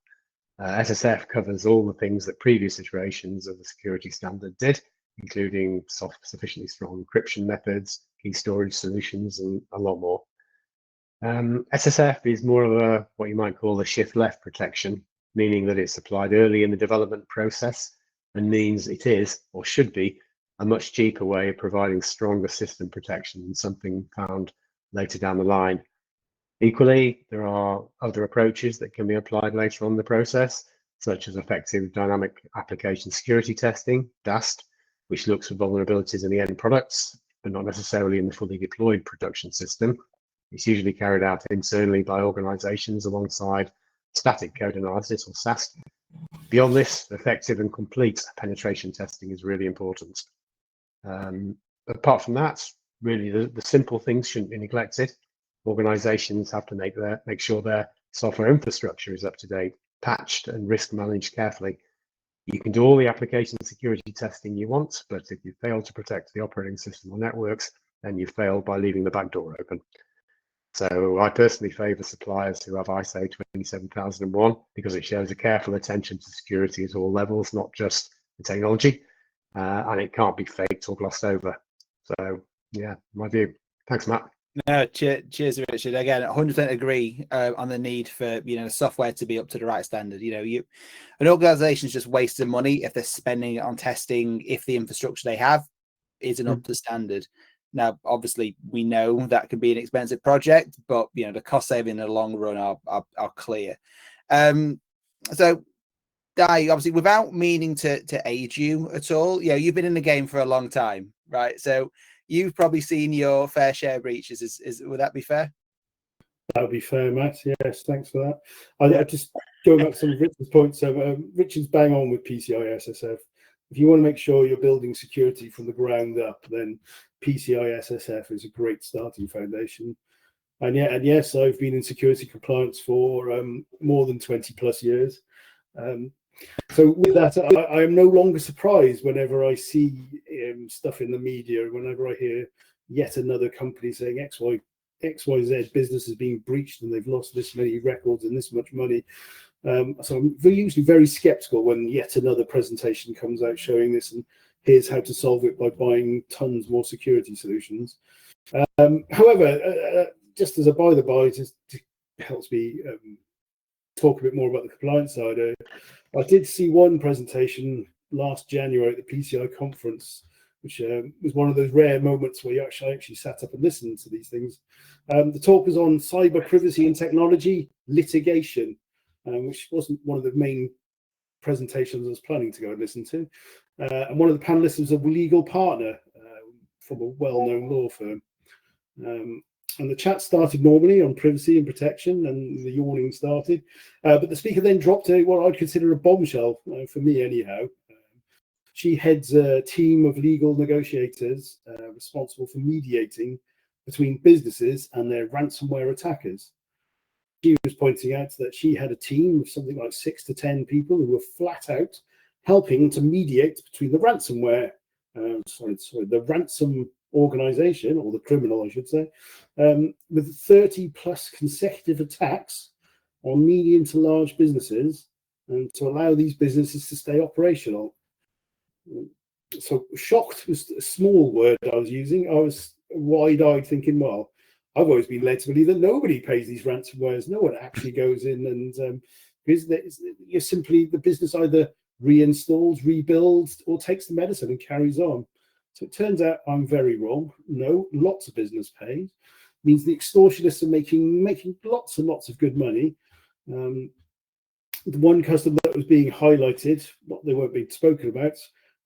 SSF covers all the things that previous iterations of the security standard did, including sufficiently strong encryption methods, key storage solutions, and a lot more. SSF is more of what you might call a shift left protection, meaning that it's applied early in the development process and means it is, or should be, a much cheaper way of providing stronger system protection than something found later down the line. Equally, there are other approaches that can be applied later on in the process, such as effective dynamic application security testing, DAST, which looks for vulnerabilities in the end products, and not necessarily in the fully deployed production system. It's usually carried out internally by organizations alongside static code analysis, or SAST. Beyond this, effective and complete penetration testing is really important. Apart from that, really the simple things shouldn't be neglected. Organizations have to make sure their software infrastructure is up to date, patched and risk managed carefully. You can do all the application security testing you want, but if you fail to protect the operating system or networks, then you failed by leaving the back door open. So I personally favour suppliers who have ISO 27001 because it shows a careful attention to security at all levels, not just the technology, and it can't be faked or glossed over. So yeah, my view. Thanks, Matt. No, cheers, Richard. Again, 100% agree on the need for software to be up to the right standard. An organization's just wasting money if they're spending it on testing if the infrastructure they have isn't up to standard. Now, obviously, we know that can be an expensive project, but the cost saving in the long run are clear. So, Dai, obviously, without meaning to age you at all, you've been in the game for a long time, right? So you've probably seen your fair share of breaches. Would that be fair? That would be fair, Matt. Yes, thanks for that. I just going back to some of Richard's points. So Richard's bang on with PCI SSF. If you want to make sure you're building security from the ground up, then PCI SSF is a great starting foundation. And yes, I've been in security compliance for more than 20 plus years. So with that, I am no longer surprised whenever I see stuff in the media, whenever I hear yet another company saying XYZ business is being breached and they've lost this many records and this much money. So I'm usually very skeptical when yet another presentation comes out showing this and here's how to solve it by buying tons more security solutions. However, just as a by the by, just helps me talk a bit more about the compliance side. I did see one presentation last January at the PCI conference, which was one of those rare moments where you actually sat up and listened to these things. The talk was on cyber privacy and technology litigation, which wasn't one of the main presentations I was planning to go and listen to. And one of the panelists was a legal partner from a well-known law firm. And the chat started normally on privacy and protection, and the yawning started. But the speaker then dropped what I'd consider a bombshell, for me anyhow. She heads a team of legal negotiators responsible for mediating between businesses and their ransomware attackers. She was pointing out that she had a team of something like 6 to 10 people who were flat out helping to mediate between the ransomware, the ransom organization, or the criminal, I should say, with 30 plus consecutive attacks on medium to large businesses, and to allow these businesses to stay operational. So shocked was a small word I was using. I was wide-eyed thinking, well, I've always been led to believe that nobody pays these ransomwares. No one actually goes in and you're simply, the business either reinstalls, rebuilds, or takes the medicine and carries on. So it turns out I'm very wrong. No, lots of business pays. Means the extortionists are making lots and lots of good money. The one customer that was being highlighted, what they weren't being spoken about,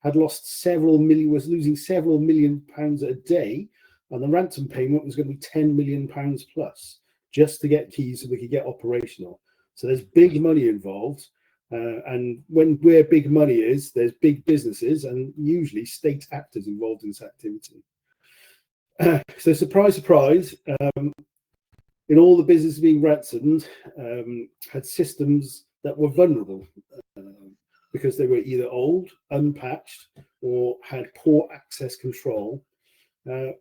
had lost was losing several million pounds a day, and the ransom payment was going to be £10 million plus just to get keys so they could get operational. So there's big money involved. And where big money is, there's big businesses and usually state actors involved in this activity. So surprise, surprise, in all the businesses being ransomed, had systems that were vulnerable because they were either old, unpatched, or had poor access control,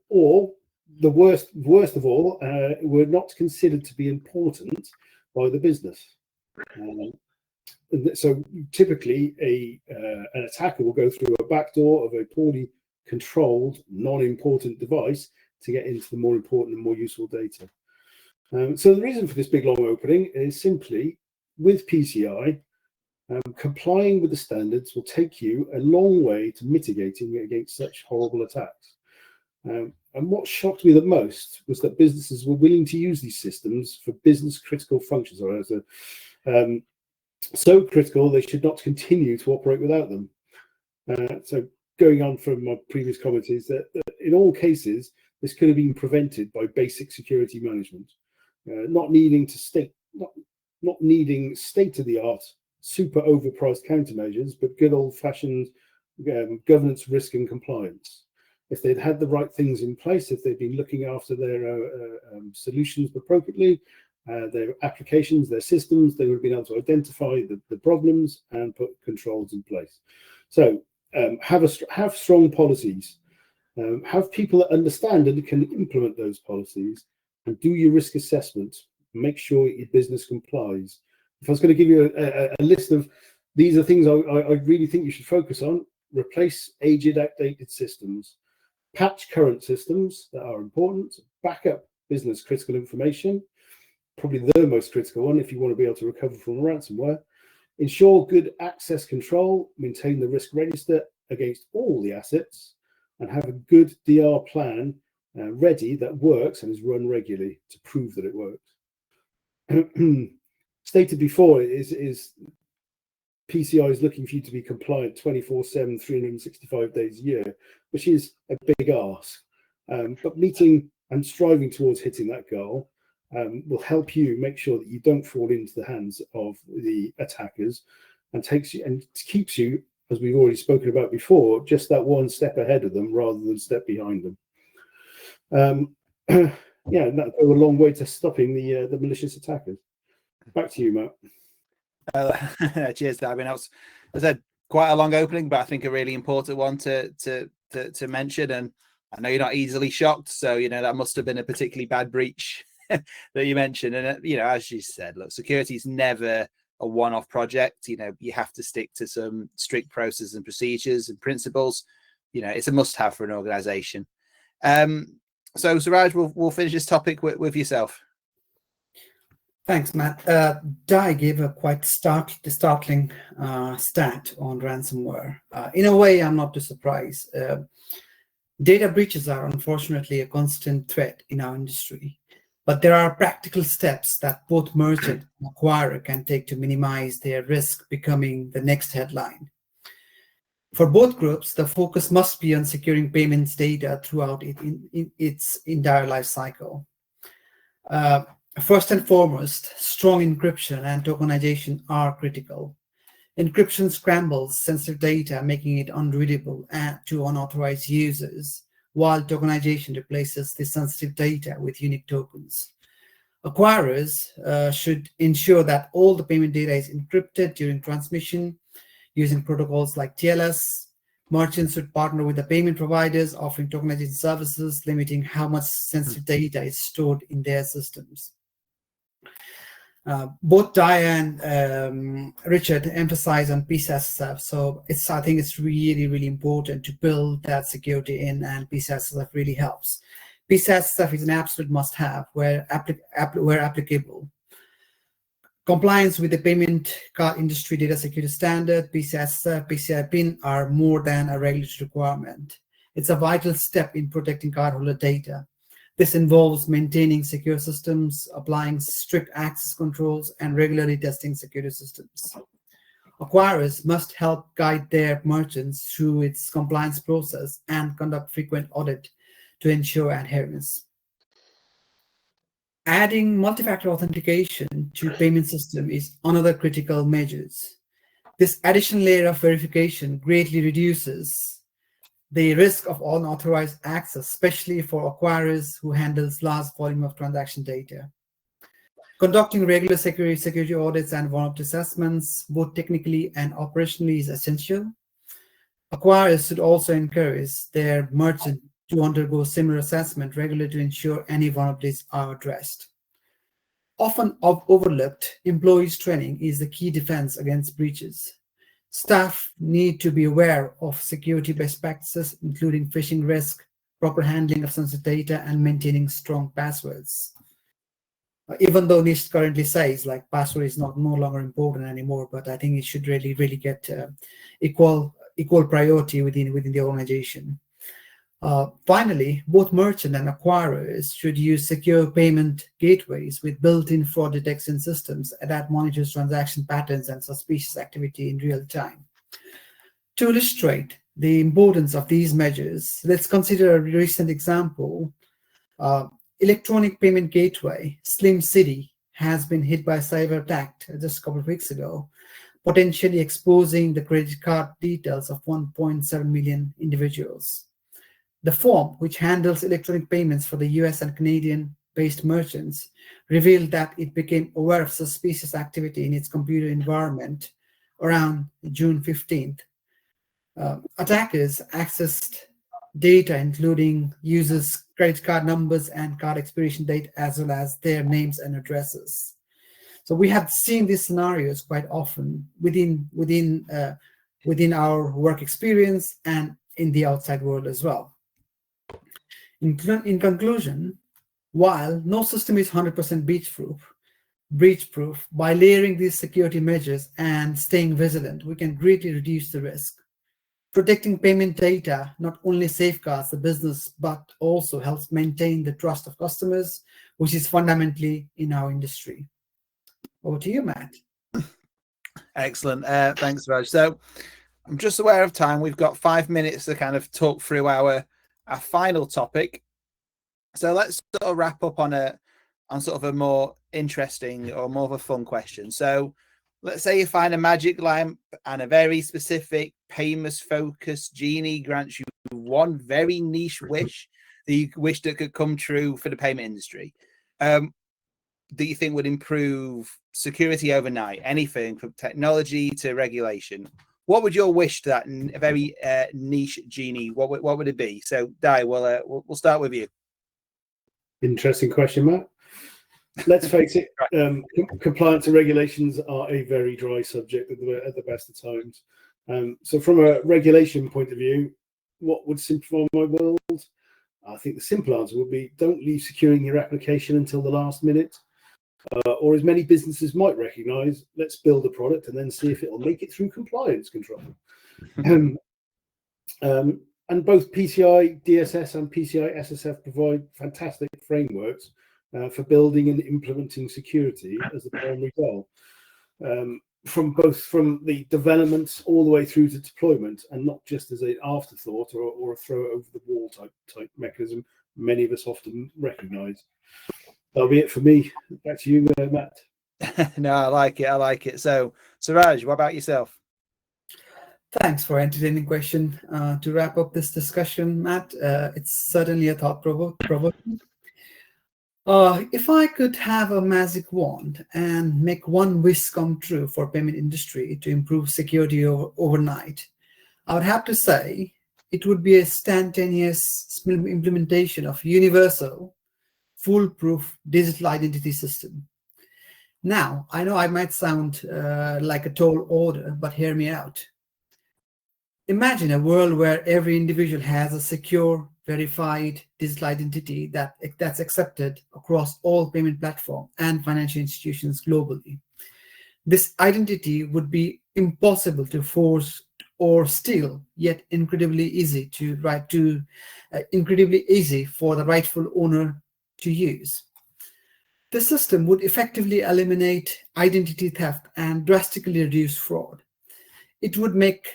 or the worst of all, were not considered to be important by the business. So typically an attacker will go through a backdoor of a poorly controlled, non-important device to get into the more important and more useful data. So the reason for this big long opening is simply, with PCI, complying with the standards will take you a long way to mitigating against such horrible attacks. And what shocked me the most was that businesses were willing to use these systems for business critical functions, or so critical they should not continue to operate without them. So going on from my previous comments is that in all cases, this could have been prevented by basic security management, not needing state-of-the-art, super overpriced countermeasures, but good old-fashioned governance, risk, and compliance. If they'd had the right things in place, if they'd been looking after their solutions appropriately, their applications, their systems, they would have been able to identify the problems and put controls in place. So have strong policies, have people that understand and can implement those policies, and do your risk assessment. Make sure your business complies. If I was going to give you a list of these are things I really think you should focus on: replace aged, outdated systems, patch current systems that are important, backup business critical information, probably the most critical one if you want to be able to recover from ransomware, ensure good access control, maintain the risk register against all the assets, and have a good DR plan ready that works and is run regularly to prove that it works. Stated before, is PCI is looking for you to be compliant 24/7, 365 days a year, which is a big ask. But meeting and striving towards hitting that goal will help you make sure that you don't fall into the hands of the attackers, and keeps you, as we've already spoken about before, just that one step ahead of them rather than step behind them. Yeah, and that'll go a long way to stopping the malicious attackers. Back to you, Matt. Cheers. I mean, that was quite a long opening, but I think a really important one to mention. And I know you're not easily shocked, so that must have been a particularly bad breach that you mentioned. And as you said, look, security is never a one-off project. You have to stick to some strict processes and procedures and principles. It's a must-have for an organization. So Suraj, we'll finish this topic with yourself. Thanks, Matt. Dai gave a quite startling stat on ransomware. In a way, I'm not too surprised. Data breaches are unfortunately a constant threat in our industry, but there are practical steps that both merchant and acquirer can take to minimize their risk becoming the next headline. For both groups, the focus must be on securing payments data throughout its entire life cycle. First and foremost, strong encryption and tokenization are critical. Encryption scrambles sensitive data, making it unreadable to unauthorized users, while tokenization replaces the sensitive data with unique tokens. Acquirers should ensure that all the payment data is encrypted during transmission using protocols like TLS. Merchants should partner with the payment providers offering tokenization services, limiting how much sensitive data is stored in their systems. Both Dai and Richard emphasize on PSASF, so I think it's really, really important to build that security in, and PSASF really helps. PSASF is an absolute must-have where applicable. Compliance with the payment card industry data security standard, PSASF, PCI PIN are more than a regulatory requirement. It's a vital step in protecting cardholder data. This involves maintaining secure systems, applying strict access controls, and regularly testing security systems. Acquirers must help guide their merchants through its compliance process and conduct frequent audit to ensure adherence. Adding multi-factor authentication to payment system is another critical measure. This additional layer of verification greatly reduces the risk of unauthorized access, especially for acquirers who handles large volume of transaction data. Conducting regular security audits and vulnerability assessments, both technically and operationally, is essential. Acquirers should also encourage their merchant to undergo similar assessment regularly to ensure any vulnerabilities are addressed. Often overlooked, employees' training is the key defense against breaches. Staff need to be aware of security best practices, including phishing risk, proper handling of sensitive data, and maintaining strong passwords. Even though NIST currently says like password is no longer important anymore, but I think it should really get equal priority within the organization. Finally, both merchant and acquirers should use secure payment gateways with built-in fraud detection systems that monitors transaction patterns and suspicious activity in real time. To illustrate, the importance of these measures, let's consider a recent example. Electronic payment gateway, Slim City, has been hit by a cyber attack just a couple of weeks ago, potentially exposing the credit card details of 1.7 million individuals. The firm, which handles electronic payments for the US and Canadian-based merchants, revealed that it became aware of suspicious activity in its computer environment around June 15th. Attackers accessed data including users' credit card numbers and card expiration date, as well as their names and addresses. So we have seen these scenarios quite often within our work experience and in the outside world as well. In conclusion, while no system is 100% breach-proof, by layering these security measures and staying vigilant, we can greatly reduce the risk. Protecting payment data not only safeguards the business, but also helps maintain the trust of customers, which is fundamentally in our industry. Over to you, Matt. Excellent. Thanks, Raj. So I'm just aware of time. We've got 5 minutes to kind of talk through our final topic. So let's sort of wrap up on sort of a more interesting or more of a fun question. So let's say you find a magic lamp and a very specific payments-focused genie grants you one very niche wish that you wish that could come true for the payment industry. That you think would improve security overnight, anything from technology to regulation. What would your wish to that very niche genie? What would it be? So, Dai, we'll start with you. Interesting question, Matt. Let's face it, compliance and regulations are a very dry subject at the best of times. So from a regulation point of view, what would simplify my world? I think the simple answer would be don't leave securing your application until the last minute. Or as many businesses might recognize, let's build a product and then see if it'll make it through compliance control. And both PCI DSS and PCI SSF provide fantastic frameworks for building and implementing security as the primary goal. From the development all the way through to deployment, and not just as an afterthought or a throw it over the wall type mechanism many of us often recognize. That'll be it for me. Back to you, Matt. No, I like it. So, Suraj, what about yourself? Thanks for entertaining question. To wrap up this discussion, Matt, it's certainly a thought-provoking. If I could have a magic wand and make one wish come true for payment industry to improve security overnight, I would have to say it would be a instantaneous implementation of universal, foolproof digital identity system. Now, I know I might sound like a tall order, but hear me out. Imagine a world where every individual has a secure, verified digital identity that's accepted across all payment platforms and financial institutions globally. This identity would be impossible to force or steal, yet incredibly easy for the rightful owner to use. The system would effectively eliminate identity theft and drastically reduce fraud. It would make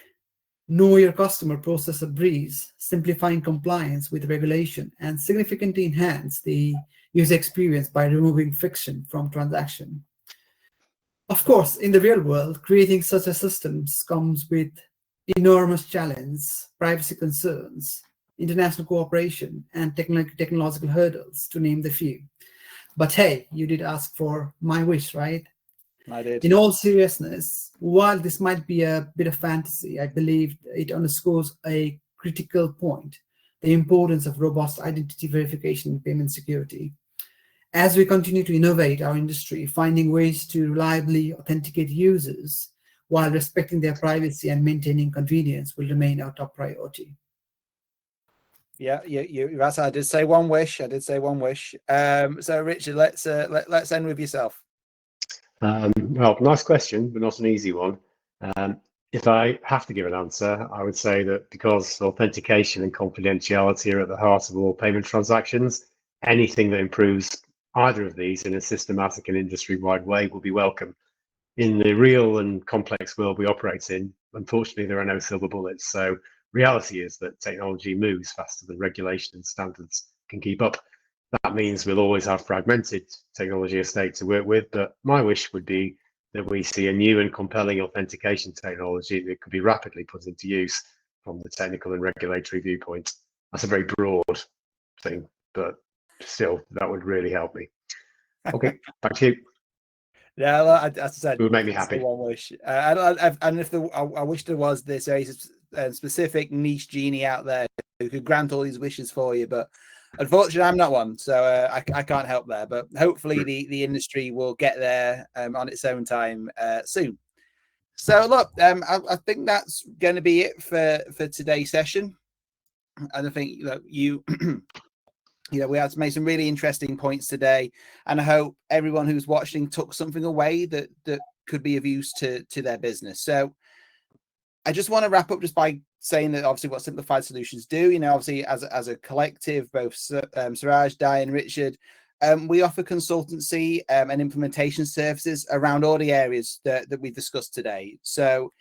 know your customer process a breeze, simplifying compliance with regulation and significantly enhance the user experience by removing friction from transaction. Of course, in the real world, creating such a system comes with enormous challenges, privacy concerns, international cooperation, and technological hurdles, to name the few. But hey, you did ask for my wish, right? I did. In all seriousness, while this might be a bit of fantasy, I believe it underscores a critical point: the importance of robust identity verification in payment security. As we continue to innovate our industry, finding ways to reliably authenticate users while respecting their privacy and maintaining convenience will remain our top priority. Yeah, right. I did say one wish. So, Richard, let's end with yourself. Well, nice question, but not an easy one. If I have to give an answer, I would say that because authentication and confidentiality are at the heart of all payment transactions, anything that improves either of these in a systematic and industry-wide way will be welcome. In the real and complex world we operate in, unfortunately, there are no silver bullets. So reality is that technology moves faster than regulation and standards can keep up. That means we'll always have fragmented technology estate to work with, but my wish would be that we see a new and compelling authentication technology that could be rapidly put into use from the technical and regulatory viewpoint. That's a very broad thing, but still, that would really help me. Okay, back to you. Yeah, well, as I said, It would make me it's happy. the one wish. And if I wish there was this very specific niche genie out there who could grant all these wishes for you, but unfortunately, I'm not one, so I can't help there. But hopefully, the industry will get there on its own time soon. So look, I think that's going to be it for today's session. And I think you we had made some really interesting points today, and I hope everyone who's watching took something away that could be of use to their business. So I just want to wrap up just by saying that obviously what Simplified Solutions do, obviously as a collective, both Suraj, Dai, and Richard, we offer consultancy and implementation services around all the areas that we discussed today. So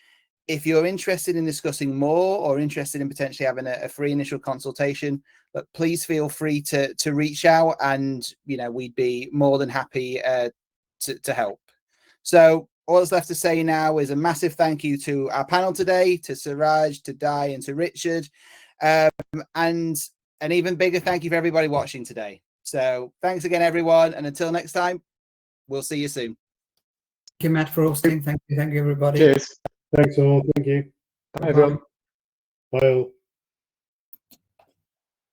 if you're interested in discussing more or interested in potentially having a free initial consultation, but please feel free to reach out, and we'd be more than happy to help. So all that's left to say now is a massive thank you to our panel today, to Suraj, to Dai, and to Richard, and an even bigger thank you for everybody watching today. So thanks again, everyone, and until next time, we'll see you soon. Thank you, Matt, for hosting. Thank you, everybody. Cheers. Thanks all. Thank you. Bye, everyone. Bye all.